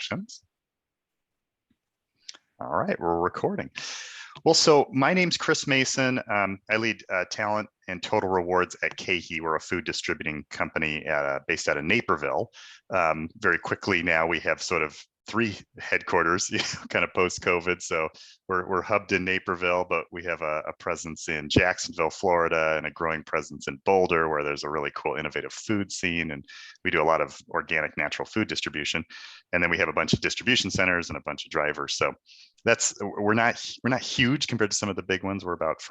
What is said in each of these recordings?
introductions. All right, we're recording. Well, so my name's Chris Mason. I lead talent and total rewards at KeHE. We're a food distributing company based out of Naperville. Very quickly now we have sort of 3 headquarters, kind of post-COVID. So we're hubbed in Naperville, but we have a presence in Jacksonville, Florida, and a growing presence in Boulder, where there's a really cool, innovative food scene. And we do a lot of organic, natural food distribution. And then we have a bunch of distribution centers and a bunch of drivers. So we're not huge compared to some of the big ones. We're about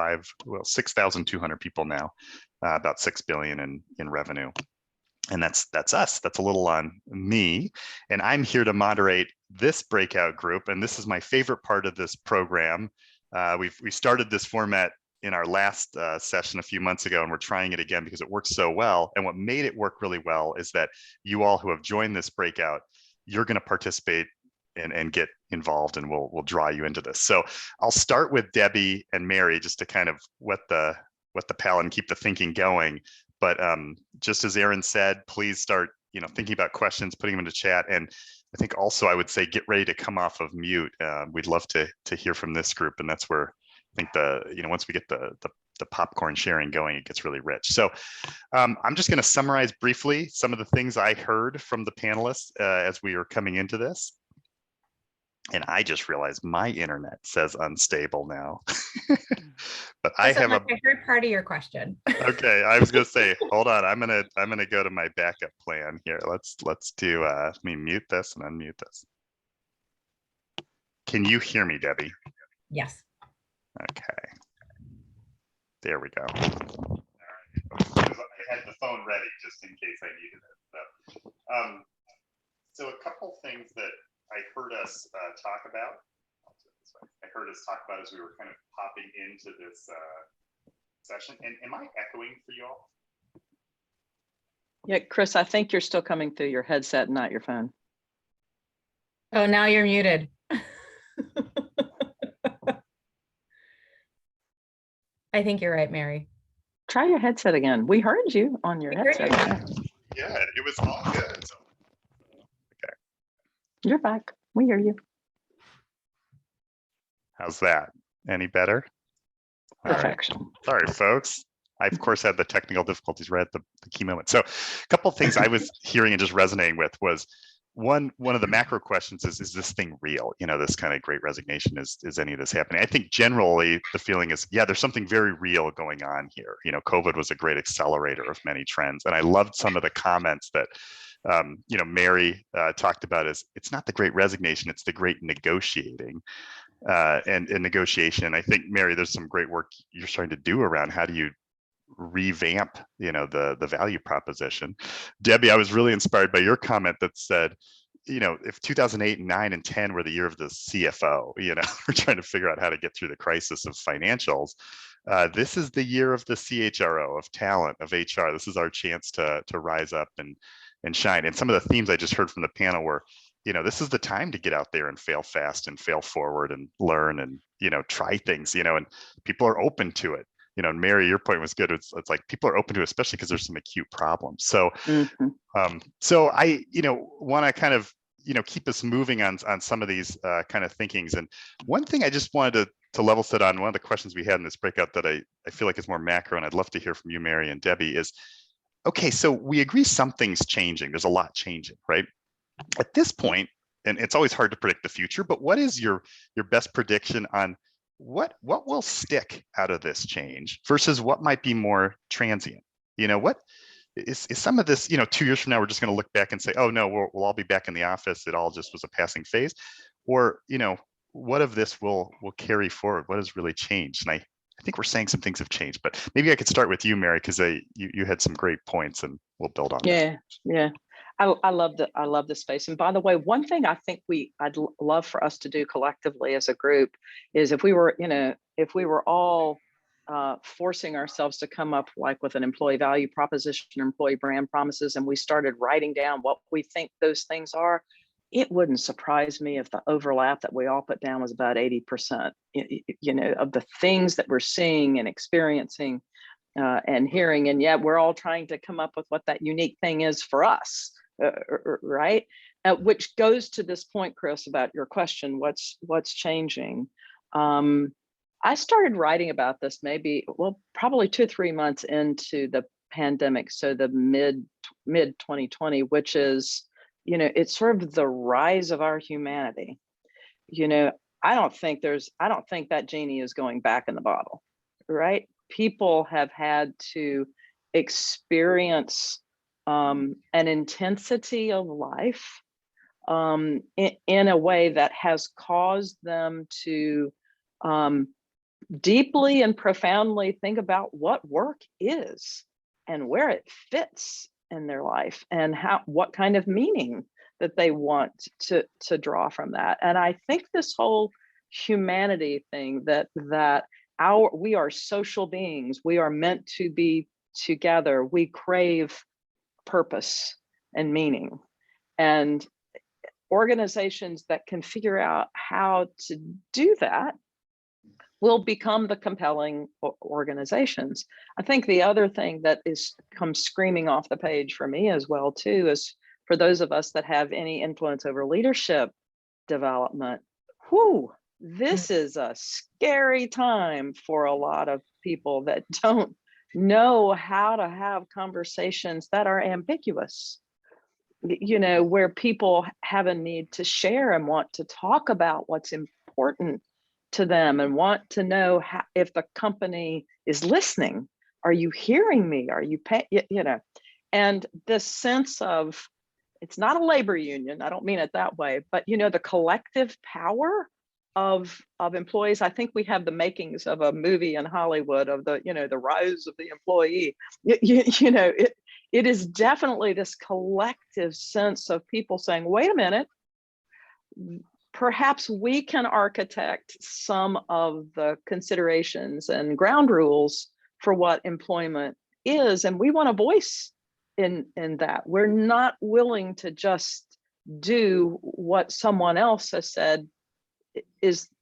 6,200 people now, about 6 billion in revenue. And that's us. That's a little on me. And I'm here to moderate this breakout group. And this is my favorite part of this program. We started this format in our last session a few months ago, and we're trying it again because it works so well. And what made it work really well is that you all who have joined this breakout, you're going to participate and get involved, and we'll draw you into this. So I'll start with Debbie and Mary just to kind of wet the palate and keep the thinking going. But just as Aaron said, please start, thinking about questions, putting them into chat. And I think also I would say get ready to come off of mute. We'd love to hear from this group, and that's where I think once we get the popcorn sharing going, it gets really rich. So I'm just going to summarize briefly some of the things I heard from the panelists as we were coming into this. And I just realized my internet says unstable now. But I have I heard part of your question. Okay, I was gonna say, hold on. I'm gonna go to my backup plan here. Let's do. Let me mute this and unmute this. Can you hear me, Debbie? Yes. Okay. There we go. All right. I had the phone ready just in case I needed it. So a couple things that I heard us talk about. I heard us talk about as we were kind of popping into this session. And am I echoing for you all? Yeah, Chris, I think you're still coming through your headset, not your phone. Oh, now you're muted. I think you're right, Mary. Try your headset again. We heard you on your headset. Yeah, it was all good. So. Okay. You're back. We hear you. How's that? Any better? Perfection. Right. Sorry, folks. I, of course, had the technical difficulties right at the key moment. So a couple of things I was hearing and just resonating with was one of the macro questions is this thing real? This kind of great resignation, is any of this happening? I think generally the feeling is, yeah, there's something very real going on here. COVID was a great accelerator of many trends. And I loved some of the comments that Mary talked about is it's not the great resignation, it's the great negotiating and negotiation. I think, Mary, there's some great work you're starting to do around how do you revamp, the value proposition. Debbie, I was really inspired by your comment that said, if 2008 and 9 and 10 were the year of the CFO, we're trying to figure out how to get through the crisis of financials. This is the year of the CHRO, of talent, of HR. This is our chance to rise up and shine. And some of the themes I just heard from the panel were, this is the time to get out there and fail fast and fail forward and learn and, try things, and people are open to it. Mary, your point was good. It's like people are open to it, especially because there's some acute problems. So, so I, want to kind of, keep us moving on some of these kind of thinkings. And one thing I just wanted to level set on, one of the questions we had in this breakout that I feel like is more macro, and I'd love to hear from you, Mary and Debbie, is, okay, so we agree something's changing. There's a lot changing, right? At this point, and it's always hard to predict the future, but what is your best prediction on what will stick out of this change versus what might be more transient? What is some of this, 2 years from now, we're just going to look back and say, oh no, we'll all be back in the office. It all just was a passing phase. Or, what of this will carry forward? What has really changed? And I think we're saying some things have changed, but maybe I could start with you, Mary, because you had some great points and we'll build on that. Yeah. I love the space. And by the way, one thing I think I'd love for us to do collectively as a group is if we were all forcing ourselves to come up like with an employee value proposition, employee brand promises, and we started writing down what we think those things are, it wouldn't surprise me if the overlap that we all put down was about 80%, of the things that we're seeing and experiencing and hearing. And yet we're all trying to come up with what that unique thing is for us. Right. which goes to this point, Chris, about your question, what's changing. I started writing about this probably 2 or 3 months into the pandemic. So the mid 2020, which is, it's sort of the rise of our humanity. I don't think that genie is going back in the bottle, right? People have had to experience an intensity of life in a way that has caused them to deeply and profoundly think about what work is and where it fits in their life and what kind of meaning that they want to draw from that. And I think this whole humanity thing that we are social beings, we are meant to be together, we crave purpose and meaning, and organizations that can figure out how to do that will become the compelling organizations. I think the other thing that comes screaming off the page for me as well too is for those of us that have any influence over leadership development. This is a scary time for a lot of people that don't know how to have conversations that are ambiguous, where people have a need to share and want to talk about what's important to them and want to know if the company is listening. Are you hearing me? Are you paying? And this sense of, it's not a labor union, I don't mean it that way, but the collective power of employees. I think we have the makings of a movie in Hollywood of the rise of the employee. It is definitely this collective sense of people saying, wait a minute, perhaps we can architect some of the considerations and ground rules for what employment is, and we want a voice in that. We're not willing to just do what someone else has said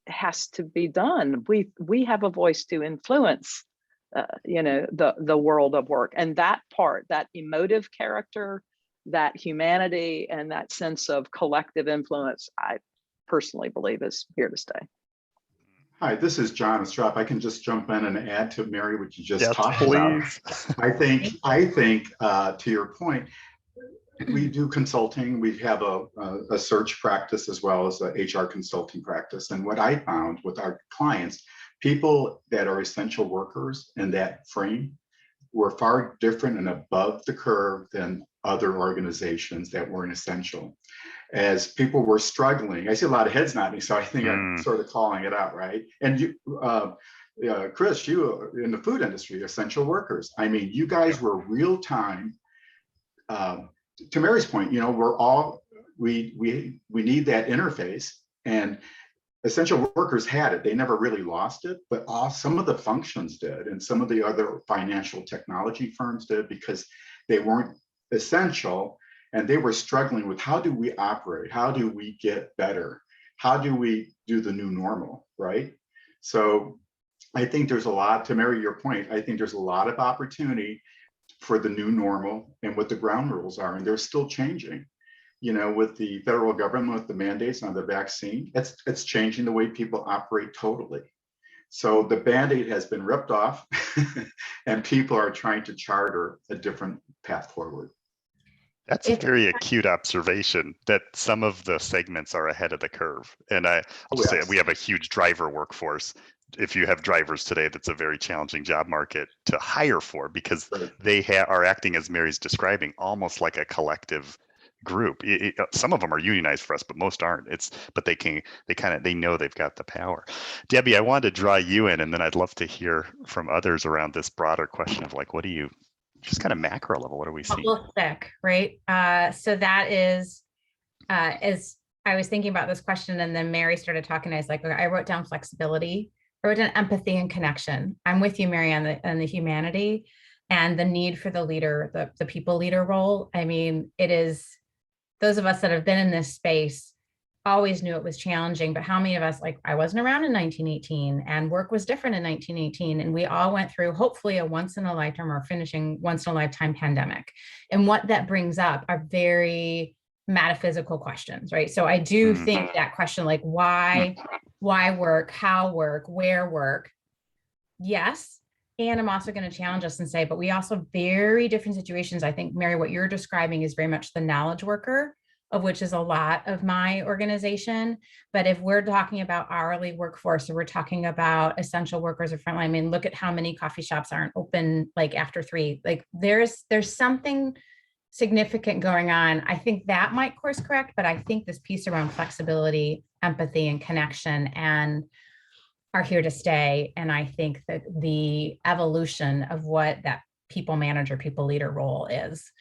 has to be done. We have a voice to influence the world of work, and that part, that emotive character, that humanity, and that sense of collective influence, I personally believe is here to stay. Hi, this is John Strop. I can just jump in and add to Mary what you just Yes, talked please. about. I think to your point, we do consulting. We have a search practice as well as a HR consulting practice. And what I found with our clients, people that are essential workers in that frame were far different and above the curve than other organizations that weren't essential. As people were struggling, I see a lot of heads nodding, so I think I'm sort of calling it out, right? And you, Chris, you in the food industry, essential workers. I mean, you guys were real time. To Mary's point, we need that interface, and essential workers had it. They never really lost it, but some of the functions did, and some of the other financial technology firms did, because they weren't essential. And they were struggling with, how do we operate? How do we get better? How do we do the new normal, right? So I think there's a lot, to Mary, your point, I think there's a lot of opportunity for the new normal and what the ground rules are, and they're still changing. With the federal government, with the mandates on the vaccine, it's changing the way people operate totally. So the Band-Aid has been ripped off and people are trying to charter a different path forward. That's a very acute observation that some of the segments are ahead of the curve. And I'll just say we have a huge driver workforce. If you have drivers today, that's a very challenging job market to hire for, because they are acting, as Mary's describing, almost like a collective group. Some of them are unionized for us, but most aren't. But they know they've got the power. Debbie, I wanted to draw you in, and then I'd love to hear from others around this broader question of like, what do you, just kind of macro level, what are we seeing? Holistic, right? So that is, as I was thinking about this question, and then Mary started talking, I was like, okay, I wrote down flexibility, I wrote down empathy and connection. I'm with you, Mary, on the humanity and the need for the leader, the people leader role. I mean, it is, those of us that have been in this space always knew it was challenging, but how many of us, like, I wasn't around in 1918 and work was different in 1918. And we all went through hopefully a once in a lifetime or finishing once in a lifetime pandemic. And what that brings up are very metaphysical questions, right? So I do think that question, like why work, how work, where work, yes. And I'm also going to challenge us and say, but we also very different situations. I think, Mary, what you're describing is very much the knowledge worker, of which is a lot of my organization. But if we're talking about hourly workforce, or we're talking about essential workers or frontline, I mean, look at how many coffee shops aren't open like after 3. Like there's something significant going on. I think that might course correct, but I think this piece around flexibility, empathy, and connection and are here to stay. And I think that the evolution of what that people manager, people leader role is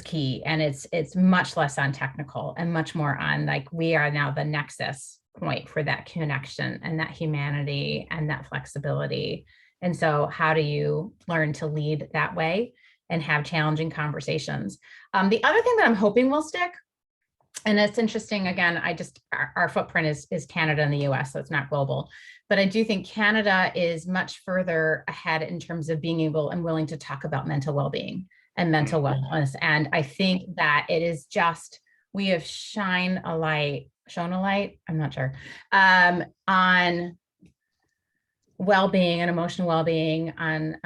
key. And it's much less on technical and much more on like, we are now the nexus point for that connection and that humanity and that flexibility. And so how do you learn to lead that way and have challenging conversations? The other thing that I'm hoping will stick, and it's interesting, again, our footprint is Canada and the US, so it's not global, but I do think Canada is much further ahead in terms of being able and willing to talk about mental well-being and mental wellness. And I think that it is just, we have shown a light, I'm not sure, on well-being and emotional well-being, on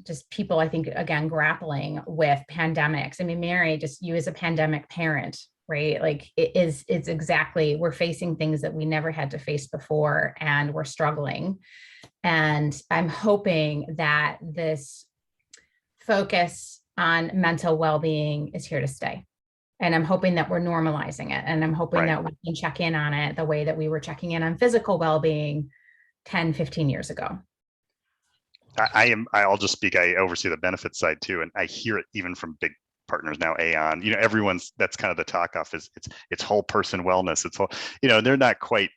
just people, I think, again, grappling with pandemics. I mean, Mary, just you as a pandemic parent, right? Like it's exactly, we're facing things that we never had to face before, and we're struggling. And I'm hoping that this focus on mental well-being is here to stay. And I'm hoping that we're normalizing it. And I'm hoping that we can check in on it the way that we were checking in on physical well-being 10, 15 years ago. I'll just speak, I oversee the benefits side too. And I hear it even from big partners now, Aon, everyone's, that's kind of the talk off is it's whole person wellness. It's whole, they're not quite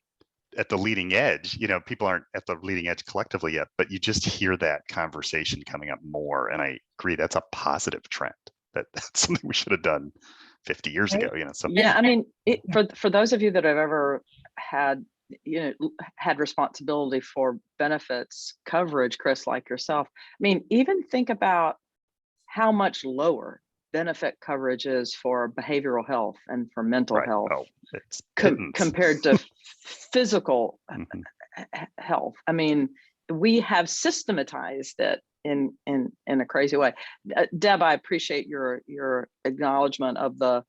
at the leading edge, people aren't at the leading edge collectively yet, but you just hear that conversation coming up more. And I agree, that's a positive trend. That's something we should have done 50 years ago, Yeah, I mean, for those of you that have ever had responsibility for benefits coverage, Chris, like yourself, I mean, even think about how much lower benefit coverage is for behavioral health and for mental health compared to physical health. I mean, we have systematized it in a crazy way. Deb, I appreciate your acknowledgement of the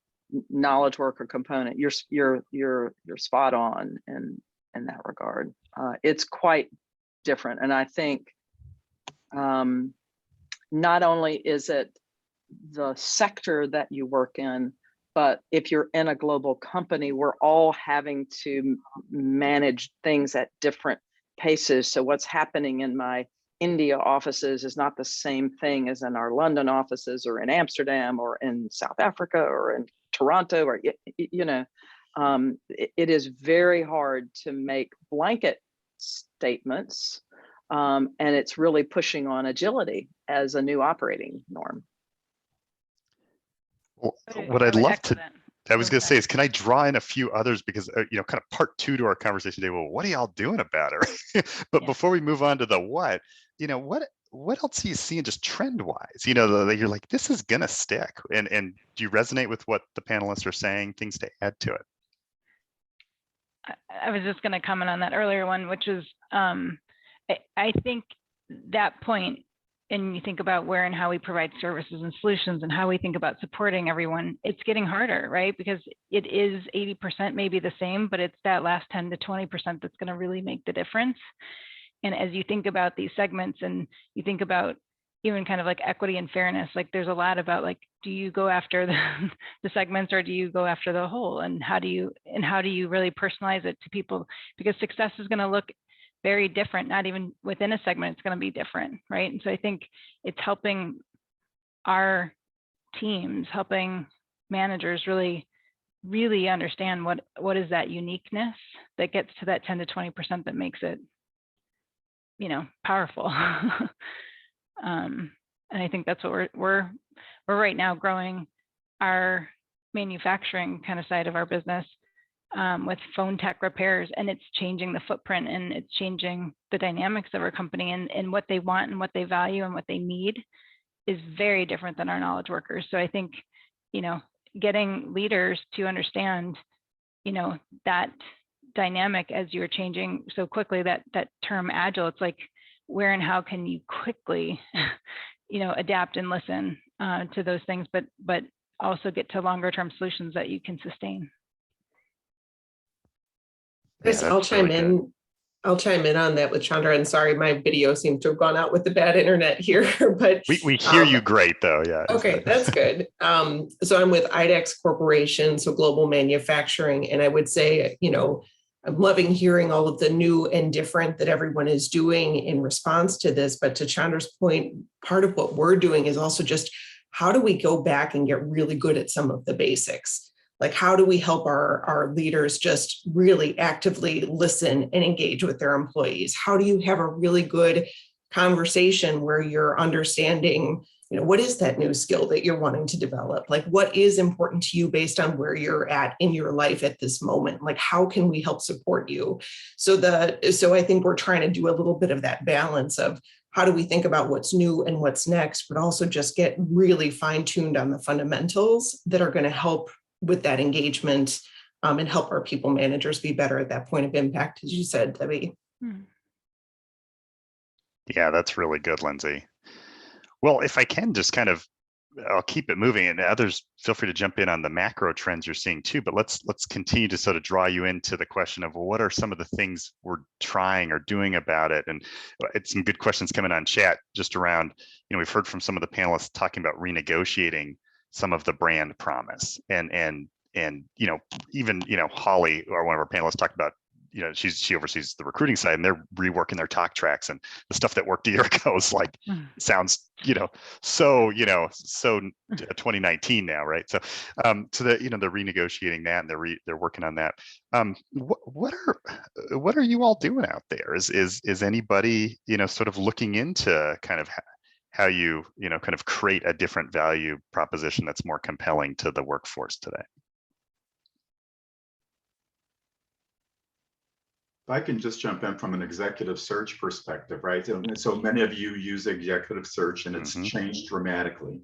knowledge worker component. You're spot on in that regard. It's quite different, and I think not only is it the sector that you work in, but if you're in a global company, we're all having to manage things at different paces. So what's happening in my India offices is not the same thing as in our London offices or in Amsterdam or in South Africa or in Toronto, or it is very hard to make blanket statements, and it's really pushing on agility as a new operating norm. Well, what I'd love to, I was going to say is, can I draw in a few others, because kind of part 2 to our conversation today. Well, what are y'all doing about it? But before we move on to the what else are you seeing just trend wise? You're like, this is gonna stick. And do you resonate with what the panelists are saying? Things to add to it? I was just going to comment on that earlier one, which is I think that point, and you think about where and how we provide services and solutions and how we think about supporting everyone, it's getting harder, right? Because it is 80% maybe the same, but it's that last 10 to 20% that's going to really make the difference. And as you think about these segments and you think about even kind of like equity and fairness, like there's a lot about like, do you go after the segments or do you go after the whole? And how do you really personalize it to people? Because success is going to look very different, not even within a segment, it's going to be different, right? And so I think it's helping our teams, helping managers really understand what is that uniqueness that gets to that 10 to 20% that makes it, powerful. And I think that's what we're right now growing our manufacturing kind of side of our business with phone tech repairs, and it's changing the footprint and it's changing the dynamics of our company, and what they want and what they value and what they need is very different than our knowledge workers. So I think, getting leaders to understand, that dynamic as you're changing so quickly, that term agile, it's like, where and how can you quickly, adapt and listen to those things, but also get to longer term solutions that you can sustain. Chris, Yeah, I'll that's really chime good. in. I'll chime in on that with Chandra. And sorry, my video seems to have gone out with the bad internet here, but We hear you great though. Yeah. okay, that's good. So I'm with IDEX Corporation, so global manufacturing, and I would say, I'm loving hearing all of the new and different that everyone is doing in response to this. But to Chandra's point, part of what we're doing is also just how do we go back and get really good at some of the basics? Like, how do we help our leaders just really actively listen and engage with their employees? How do you have a really good conversation where you're understanding, what is that new skill that you're wanting to develop? Like, what is important to you based on where you're at in your life at this moment? Like, how can we help support you? So I think we're trying to do a little bit of that balance of how do we think about what's new and what's next, but also just get really fine-tuned on the fundamentals that are going to help with that engagement and help our people managers be better at that point of impact, as you said, Debbie. Yeah, that's really good, Lindsay. Well, if I can just I'll keep it moving, and others feel free to jump in on the macro trends you're seeing too, but let's continue to sort of draw you into the question of, well, what are some of the things we're trying or doing about it? And it's some good questions coming on chat just around, we've heard from some of the panelists talking about renegotiating some of the brand promise, and even Holly, or one of our panelists, talked about, she oversees the recruiting side, and they're reworking their talk tracks, and the stuff that worked a year ago is like sounds so 2019 now, right? So they're renegotiating that, and they're working on that. What are you all doing out there? Is anybody sort of looking into kind of how you kind of create a different value proposition that's more compelling to the workforce today? If I can just jump in from an executive search perspective, right? So many of you use executive search, and it's changed dramatically.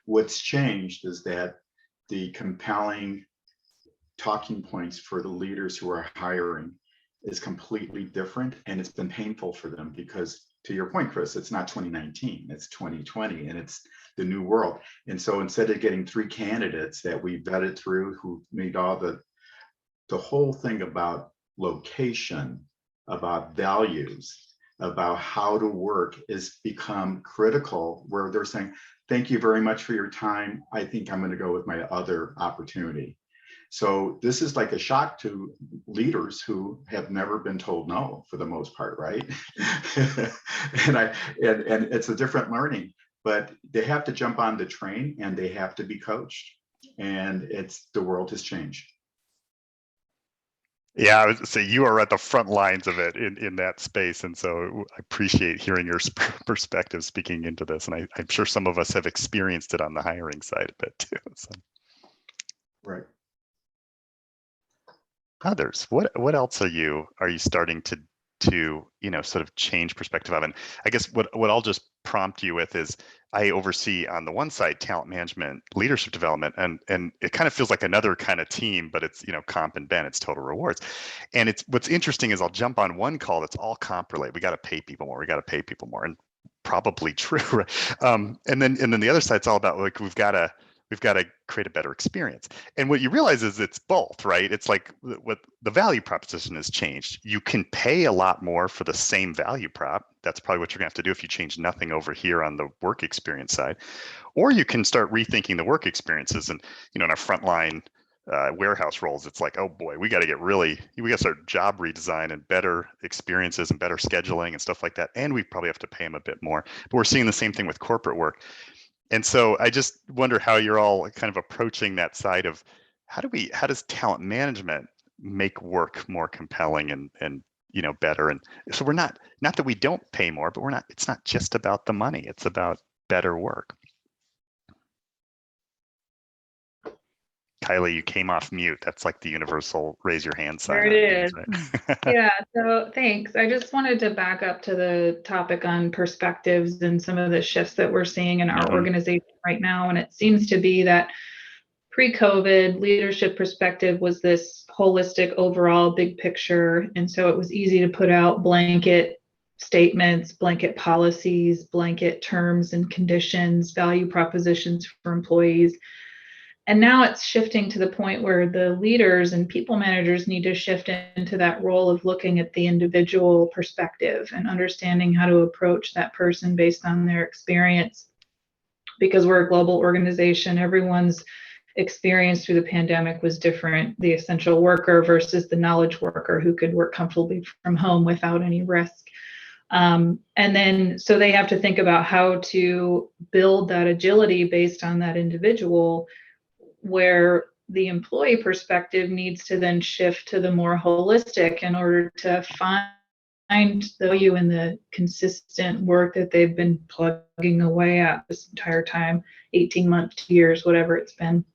What's changed is that the compelling talking points for the leaders who are hiring is completely different, and it's been painful for them because, to your point, Chris, it's not 2019, it's 2020, and it's the new world. And so instead of getting 3 candidates that we vetted through who made all the whole thing about location, about values, about how to work is become critical, where they're saying, thank you very much for your time. I think I'm going to go with my other opportunity. So this is like a shock to leaders who have never been told no, for the most part, right? and it's a different learning, but they have to jump on the train, and they have to be coached. And the world has changed. Yeah, I would say you are at the front lines of it in that space. And so I appreciate hearing your perspective speaking into this. And I'm sure some of us have experienced it on the hiring side a bit too. So. Right. Others, what else are you starting to sort of change perspective of? And I guess what I'll just prompt you with is, I oversee on the one side talent management, leadership development, and it kind of feels like another kind of team, but it's comp and ben, it's total rewards. And it's what's interesting is I'll jump on one call that's all comp related. We got to pay people more. And probably true, right? And then the other side's all about, like, we've got to create a better experience. And what you realize is it's both, right? It's like what the value proposition has changed. You can pay a lot more for the same value prop. That's probably what you're gonna have to do if you change nothing over here on the work experience side. Or you can start rethinking the work experiences. And in our frontline warehouse roles, it's like, oh boy, we got to start job redesign and better experiences and better scheduling and stuff like that. And we probably have to pay them a bit more. But we're seeing the same thing with corporate work. And so I just wonder how you're all kind of approaching that side of how does talent management make work more compelling and better? And so we're not that we don't pay more, but it's not just about the money, it's about better work. Kylie, you came off mute. That's like the universal raise your hand sign. There it is. Right? Yeah, so thanks. I just wanted to back up to the topic on perspectives and some of the shifts that we're seeing in our organization right now. And it seems to be that pre-COVID leadership perspective was this holistic overall big picture. And so it was easy to put out blanket statements, blanket policies, blanket terms and conditions, value propositions for employees. And now it's shifting to the point where the leaders and people managers need to shift into that role of looking at the individual perspective and understanding how to approach that person based on their experience. Because we're a global organization, everyone's experience through the pandemic was different. The essential worker versus the knowledge worker who could work comfortably from home without any risk. And then, so they have to think about how to build that agility based on that individual, where the employee perspective needs to then shift to the more holistic in order to find the value in the consistent work that they've been plugging away at this entire time, 18 months, 2 years, whatever it's been,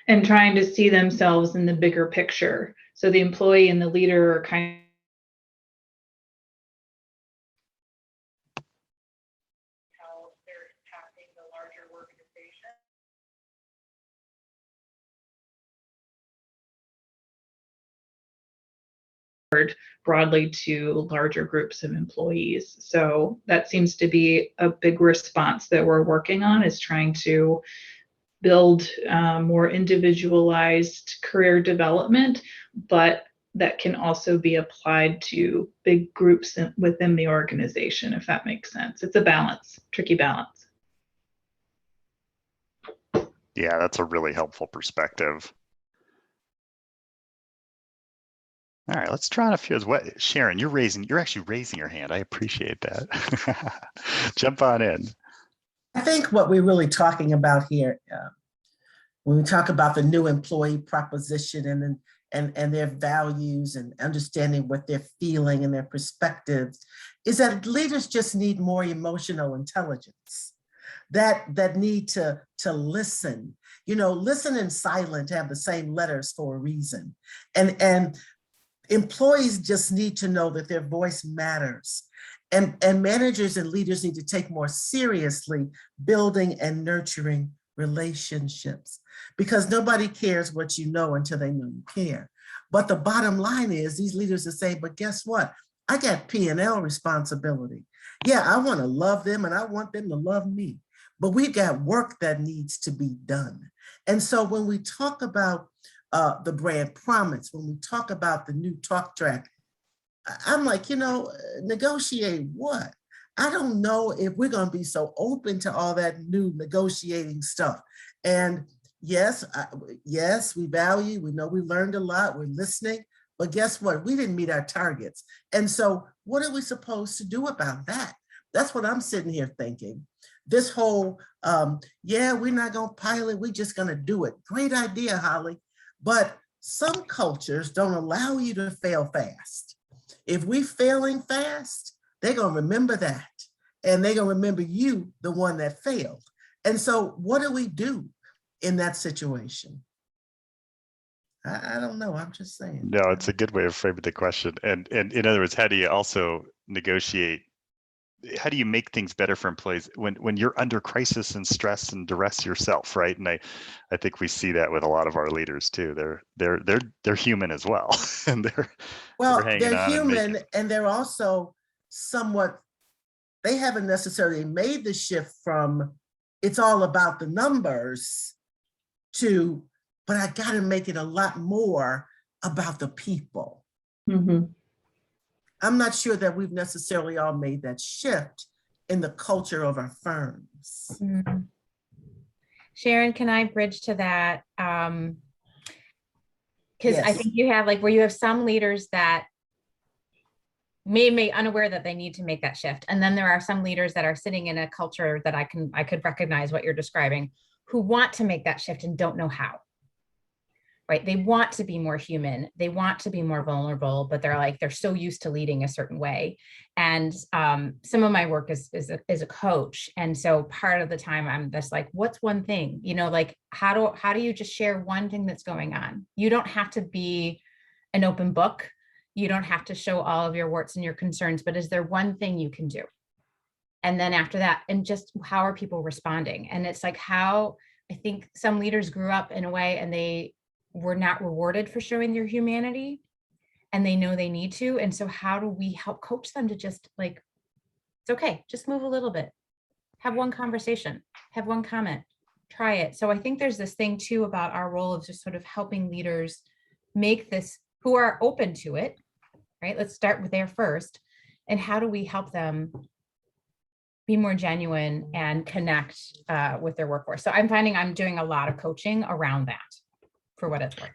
and trying to see themselves in the bigger picture. So the employee and the leader are kind of how they're impacting the larger organization. Broadly to larger groups of employees. So that seems to be a big response that we're working on, is trying to build more individualized career development, but that can also be applied to big groups within the organization, if that makes sense. It's a balance, tricky balance. Yeah, that's a really helpful perspective. All right, let's try on a few. What, Sharon, you're actually raising your hand. I appreciate that. Jump on in. I think what we're really talking about here, when we talk about the new employee proposition and their values and understanding what they're feeling and their perspectives, is that leaders just need more emotional intelligence. That need to listen. Listen and silent have the same letters for a reason. And employees just need to know that their voice matters. And managers and leaders need to take more seriously building and nurturing relationships, because nobody cares what you know until they know you care. But the bottom line is these leaders are saying, but guess what? I got P&L responsibility. Yeah, I want to love them and I want them to love me, but we've got work that needs to be done. And so when we talk about the brand promise, when we talk about the new talk track, I'm like, negotiate what? I don't know if we're going to be so open to all that new negotiating stuff. And yes, we value, we know we learned a lot, we're listening, but guess what? We didn't meet our targets. And so what are we supposed to do about that? That's what I'm sitting here thinking. This whole, we're not going to pilot, we're just going to do it. Great idea, Holly. But some cultures don't allow you to fail fast. If we're failing fast, they're going to remember that. And they're going to remember you, the one that failed. And so what do we do in that situation? I don't know. I'm just saying. No, it's a good way of framing the question. And in other words, how do you also negotiate? How do you make things better for employees when you're under crisis and stress and duress yourself, right? And I think we see that with a lot of our leaders too. They're human as well, and they're human, and they're also somewhat. They haven't necessarily made the shift from it's all about the numbers to, but I got to make it a lot more about the people. Mm-hmm. I'm not sure that we've necessarily all made that shift in the culture of our firms. Mm-hmm. Sharon, can I bridge to that? Because yes. I think you have where you have some leaders that may be unaware that they need to make that shift. And then there are some leaders that are sitting in a culture that I could recognize what you're describing, who want to make that shift and don't know how. Right? They want to be more human. They want to be more vulnerable, but they're so used to leading a certain way. And some of my work is a coach. And so part of the time I'm just what's one thing, how do you just share one thing that's going on? You don't have to be an open book. You don't have to show all of your warts and your concerns, but is there one thing you can do? And then after that, and just how are people responding? And it's how I think some leaders grew up in a way and they were not rewarded for showing their humanity, and they know they need to. And so how do we help coach them to just like, it's okay, just move a little bit, have one conversation, have one comment, try it. So I think there's this thing too about our role of just sort of helping leaders make this, who are open to it, right? Let's start with there first. And how do we help them be more genuine and connect with their workforce? So I'm finding I'm doing a lot of coaching around that, for what it's worth.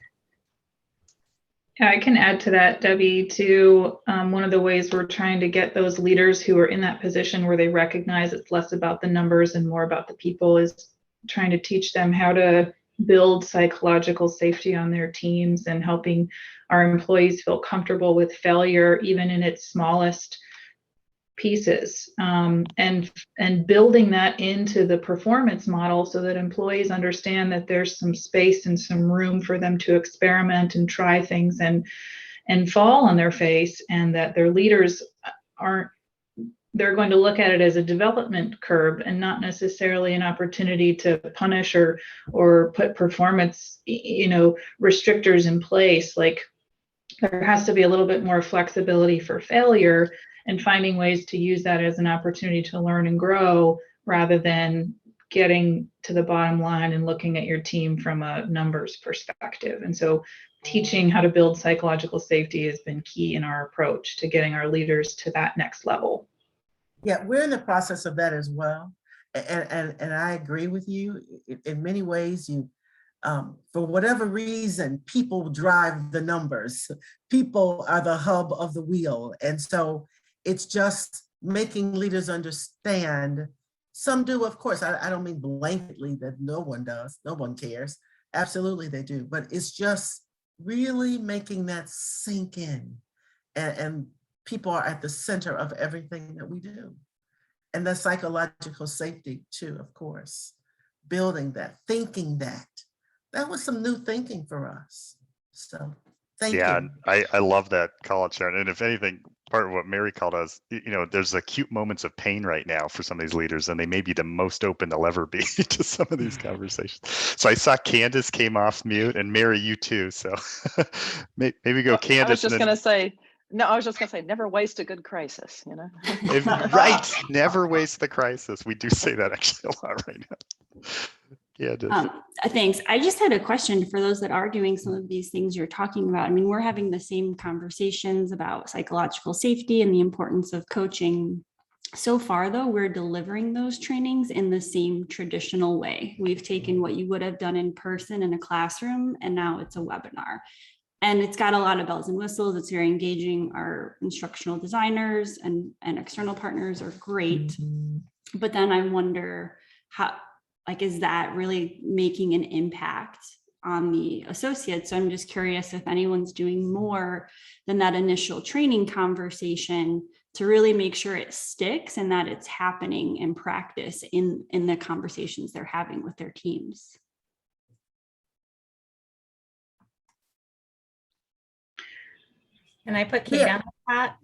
Yeah, I can add to that, Debbie, too. One of the ways we're trying to get those leaders who are in that position where they recognize it's less about the numbers and more about the people is trying to teach them how to build psychological safety on their teams and helping our employees feel comfortable with failure, even in its smallest pieces, and building that into the performance model so that employees understand that there's some space and some room for them to experiment and try things and fall on their face, and that their leaders they're going to look at it as a development curve and not necessarily an opportunity to punish or put performance, restrictors in place. Like, there has to be a little bit more flexibility for failure and finding ways to use that as an opportunity to learn and grow rather than getting to the bottom line and looking at your team from a numbers perspective. And so teaching how to build psychological safety has been key in our approach to getting our leaders to that next level. Yeah, we're in the process of that as well. And I agree with you. In many ways, for whatever reason, people drive the numbers. People are the hub of the wheel. And so it's just making leaders understand. Some do, of course. I don't mean blanketly that no one does, no one cares. Absolutely they do. But it's just really making that sink in. And people are at the center of everything that we do. And the psychological safety too, of course. Building that, thinking that. That was some new thinking for us. So thank you. I love that call out, Sharon. And if anything, part of what Mary called us, there's acute moments of pain right now for some of these leaders, and they may be the most open they'll ever be to some of these conversations. So I saw Candace came off mute, and Mary, you too. So maybe go Candace. I was just going to say, never waste a good crisis, Right. Never waste the crisis. We do say that actually a lot right now. Yeah. Thanks. I just had a question for those that are doing some of these things you're talking about. I mean, we're having the same conversations about psychological safety and the importance of coaching. So far, though, we're delivering those trainings in the same traditional way. We've taken what you would have done in person in a classroom, and now it's a webinar. And it's got a lot of bells and whistles. It's very engaging. Our instructional designers and external partners are great. But then I wonder how, is that really making an impact on the associates? So I'm just curious if anyone's doing more than that initial training conversation to really make sure it sticks and that it's happening in practice in the conversations they're having with their teams. Can I put Kate down the pot?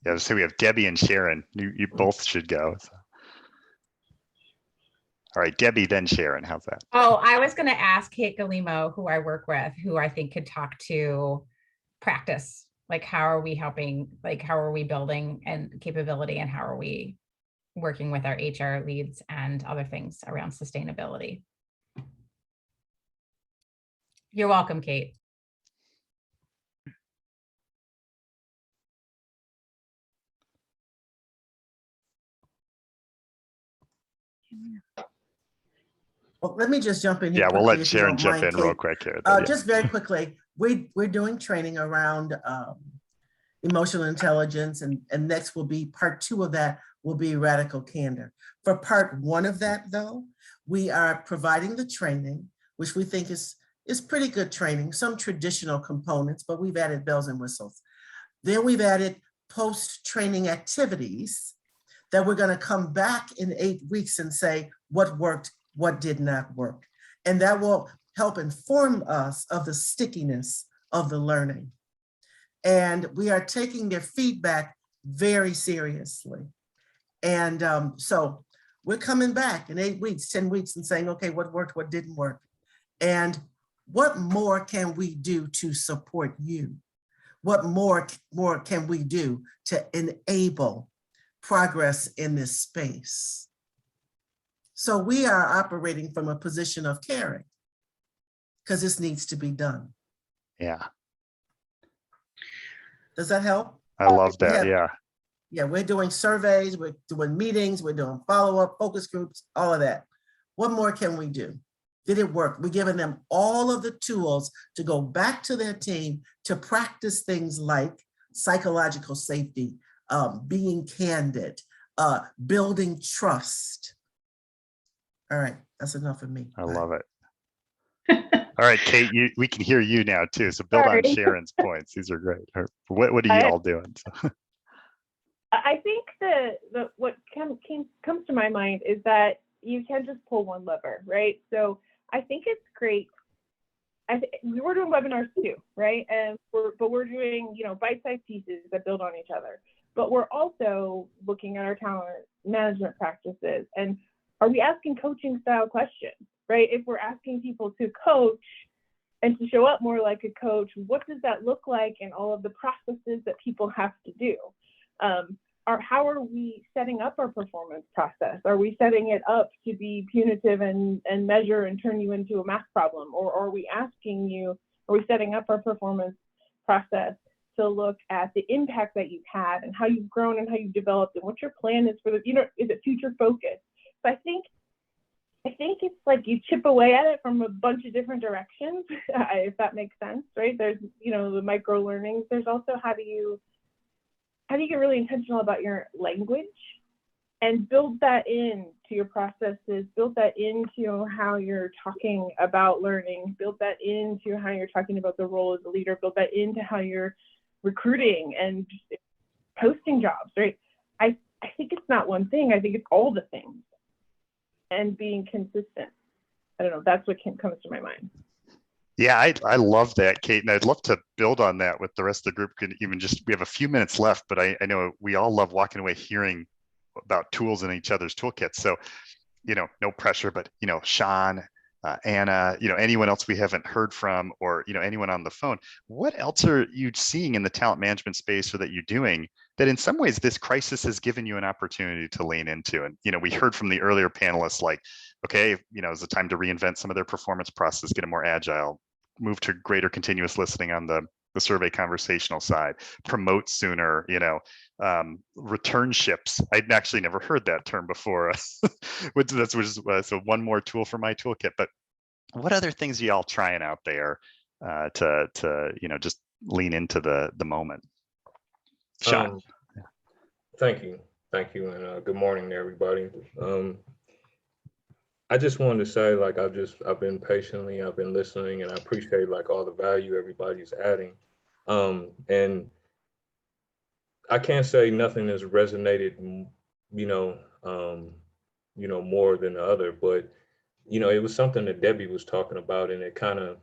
Yeah, so we have Debbie and Sharon. You both should go. So. All right, Debbie, then Sharon. How's that? Oh, I was going to ask Kate Galimo, who I work with, who I think could talk to practice. Like, how are we helping? Like, how are we building and capability, and how are we working with our HR leads and other things around sustainability? You're welcome, Kate. Well, let me just jump in here. Yeah, we'll quickly, let if you Sharon don't jump mind, in real Kate. quick here. Just very quickly, we're doing training around emotional intelligence, and next will be part 2 of that will be radical candor. For part 1 of that, though, we are providing the training, which we think is pretty good training, some traditional components, but we've added bells and whistles. Then we've added post-training activities that we're going to come back in 8 weeks and say what worked, what did not work. And that will help inform us of the stickiness of the learning. And we are taking their feedback very seriously. And so We're coming back in 8 weeks, 10 weeks and saying, okay, what worked, what didn't work? And what more can we do to support you? What more can we do to enable progress in this space? So we are operating from a position of caring because this needs to be done. Yeah. Does that help? I love that. Yeah. Yeah, we're doing surveys, we're doing meetings, we're doing follow-up, focus groups, all of that. What more can we do? Did it work? We're giving them all of the tools to go back to their team to practice things like psychological safety, being candid, building trust. All right, that's enough of me. I love it. All right, Kate, we can hear you now too. So build on Sharon's points. These are great. What are you all doing? I think what comes to my mind is that you can just pull one lever, right? So I think it's great. We're doing webinars too, right? And we're doing, bite-sized pieces that build on each other. But we're also looking at our talent management practices. And are we asking coaching style questions, right? If we're asking people to coach and to show up more like a coach, what does that look like in all of the processes that people have to do? How are we setting up our performance process? Are we setting it up to be punitive and measure and turn you into a math problem? Or are we setting up our performance process to look at the impact that you've had and how you've grown and how you've developed and what your plan is for is it future focused? So I think it's like you chip away at it from a bunch of different directions, if that makes sense, right? There's, the micro learnings. There's also how do you get really intentional about your language and build that into your processes, build that into how you're talking about learning, build that into how you're talking about the role as a leader, build that into how you're recruiting and posting jobs, right? I think it's not one thing. I think it's all the things and being consistent. I don't know. That's what comes to my mind. Yeah, I love that, Kate, and I'd love to build on that with the rest of the group. We have a few minutes left, but I know we all love walking away hearing about tools in each other's toolkits. So, no pressure, but Sean, Anna, anyone else we haven't heard from, or anyone on the phone. What else are you seeing in the talent management space, or that you're doing that in some ways this crisis has given you an opportunity to lean into? And we heard from the earlier panelists, like, okay, it's a time to reinvent some of their performance process, get it more agile, move to greater continuous listening on the survey conversational side, promote sooner, return ships. I'd actually never heard that term before. So one more tool for my toolkit. But what other things are y'all trying out there to just lean into the moment? Sean. Thank you, and good morning to everybody. I just wanted to say, like, I've been listening, and I appreciate like all the value everybody's adding. And I can't say nothing has resonated, more than the other, but it was something that Debbie was talking about, and it kind of,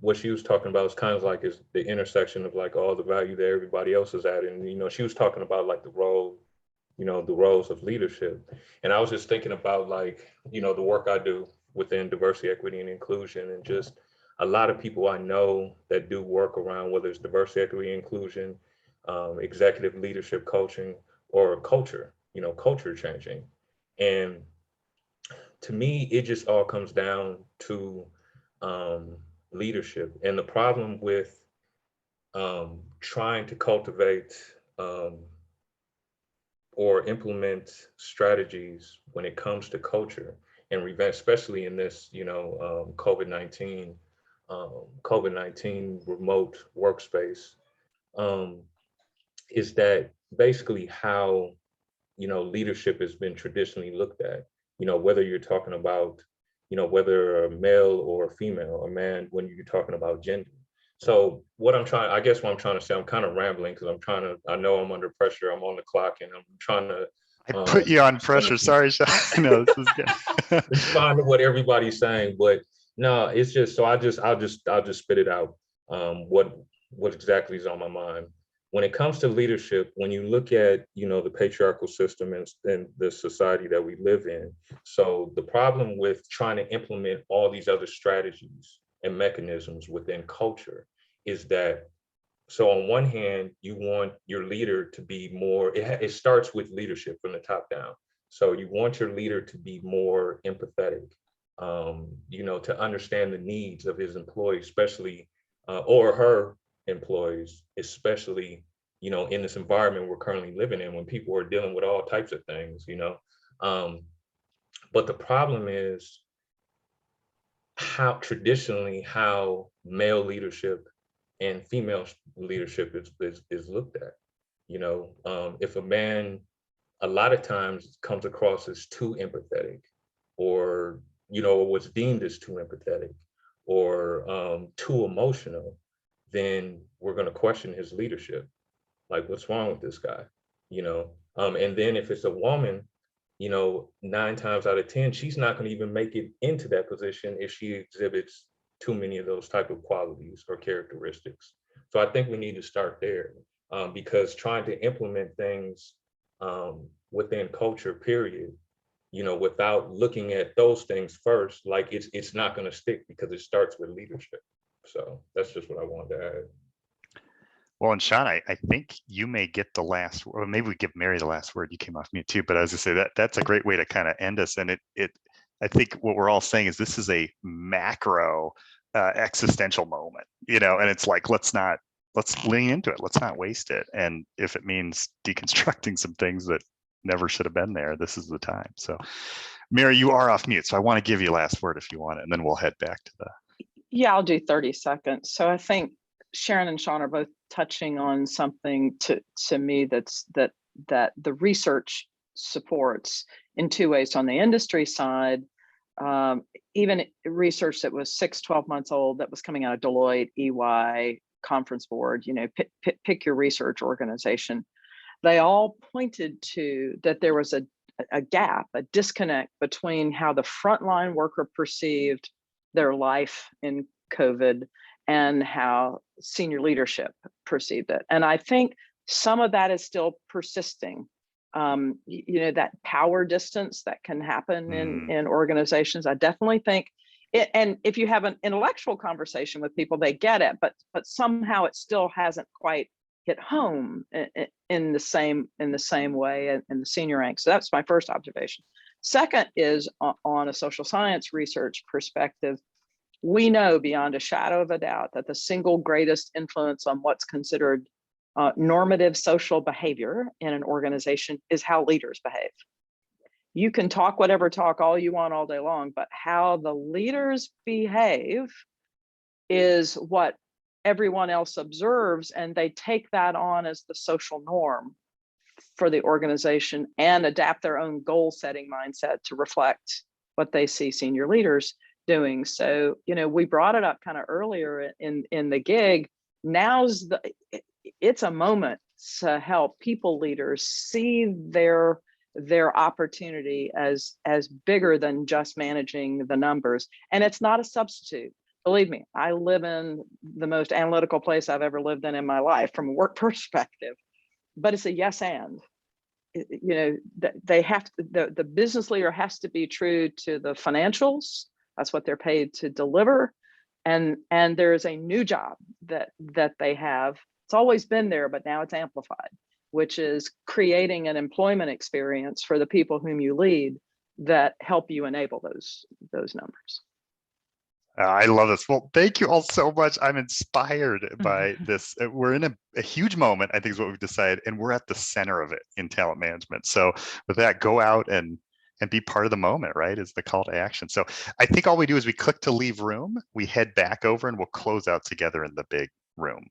what she was talking about is kind of like is the intersection of like all the value that everybody else is adding. She was talking about like the roles of leadership. And I was just thinking about like, the work I do within diversity, equity, and inclusion, and just a lot of people I know that do work around, whether it's diversity, equity, inclusion, executive leadership coaching, or culture, culture changing. And to me, it just all comes down to leadership. And the problem with trying to cultivate or implement strategies when it comes to culture and revenge, especially in this, COVID-19 remote workspace, is that basically how, leadership has been traditionally looked at, whether you're talking about, whether a male or a female, a man, when you're talking about gender. So what I'm trying to say, I'm kind of rambling because I know I'm under pressure, I'm on the clock, and I'm trying to. I put you on pressure. Sorry, Sean. No, this is good. Respond to what everybody's saying, but no, it's just, so I'll just spit it out. What exactly is on my mind. when it comes to leadership, when you look at, the patriarchal system and the society that we live in, so the problem with trying to implement all these other strategies and mechanisms within culture is that, so on one hand, you want your leader to be more, it starts with leadership from the top down. So you want your leader to be more empathetic, to understand the needs of his employees, especially, or her employees, especially, in this environment we're currently living in when people are dealing with all types of things, But the problem is how male leadership and female leadership is looked at. If a man a lot of times comes across as too empathetic, or what's deemed as too empathetic, or too emotional, then we're going to question his leadership. Like, what's wrong with this guy? And then if it's a woman, 9 times out of 10, she's not going to even make it into that position if she exhibits too many of those type of qualities or characteristics. So I think we need to start there, because trying to implement things within culture, period, without looking at those things first, like it's not going to stick because it starts with leadership. So that's just what I wanted to add. Well, and Sean, I think you may get the last, or maybe we give Mary the last word. You came off mute too, but I was gonna say that's a great way to kind of end us. And I think what we're all saying is this is a macro existential moment, and it's like, let's lean into it. Let's not waste it. And if it means deconstructing some things that never should have been there, this is the time. So Mary, you are off mute. So I want to give you last word if you want it, and then we'll head back to Yeah, I'll do 30 seconds. So I think Sharon and Sean are both touching on something to me that the research supports in 2 ways. On the industry side, even research that was 12 months old that was coming out of Deloitte, EY, Conference Board, pick your research organization. They all pointed to that there was a gap, a disconnect between how the frontline worker perceived their life in COVID and how senior leadership perceived it. And I think some of that is still persisting. That power distance that can happen in organizations. I definitely think it, and if you have an intellectual conversation with people, they get it, but somehow it still hasn't quite hit home in the same way in the senior ranks. So that's my first observation. Second is on a social science research perspective. We know beyond a shadow of a doubt that the single greatest influence on what's considered normative social behavior in an organization is how leaders behave. You can talk whatever talk all you want all day long, but how the leaders behave is what everyone else observes, and they take that on as the social norm for the organization and adapt their own goal setting mindset to reflect what they see senior leaders doing. So, we brought it up kind of earlier in the gig. It's a moment to help people leaders see their opportunity as bigger than just managing the numbers. And it's not a substitute. Believe me, I live in the most analytical place I've ever lived in my life from a work perspective, but it's a yes and. They have to, the business leader has to be true to the financials. That's what they're paid to deliver. And there is a new job that they have. It's always been there, but now it's amplified, which is creating an employment experience for the people whom you lead that help you enable those numbers. I love this. Well, thank you all so much. I'm inspired by this. We're in a huge moment, I think is what we've decided, and we're at the center of it in talent management. So with that, go out and be part of the moment, right? Is the call to action. So I think all we do is we click to leave room, we head back over, and we'll close out together in the big room.